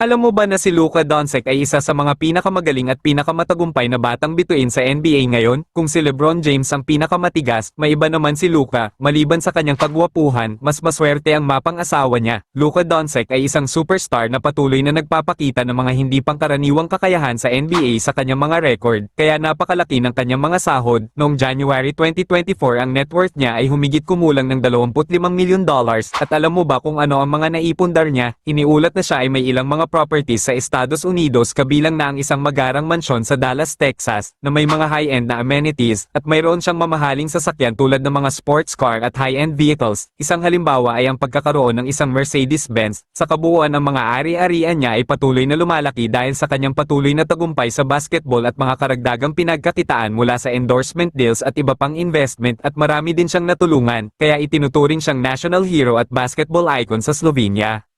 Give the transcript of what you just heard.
Alam mo ba na si Luka Doncic ay isa sa mga pinakamagaling at pinakamatagumpay na batang bituin sa NBA ngayon? Kung si LeBron James ang pinakamatigas, may iba naman si Luka. Maliban sa kanyang kagwapuhan, mas maswerte ang mapang-asawa niya. Luka Doncic ay isang superstar na patuloy na nagpapakita ng mga hindi pangkaraniwang kakayahan sa NBA sa kanyang mga record, kaya napakalaki ng kanyang mga sahod. Noong January 2024 ang net worth niya ay humigit kumulang ng $25 milyon. At alam mo ba kung ano ang mga naipundar niya? Iniulat na siya ay may ilang mga properties sa Estados Unidos kabilang na ang isang magarang mansyon sa Dallas, Texas, na may mga high-end na amenities, at mayroon siyang mamahaling sasakyan tulad ng mga sports car at high-end vehicles. Isang halimbawa ay ang pagkakaroon ng isang Mercedes-Benz. Sa kabuuan ng mga ari-arian niya ay patuloy na lumalaki dahil sa kanyang patuloy na tagumpay sa basketball at mga karagdagang pinagkakitaan mula sa endorsement deals at iba pang investment, at marami din siyang natulungan, kaya itinuturing siyang national hero at basketball icon sa Slovenia.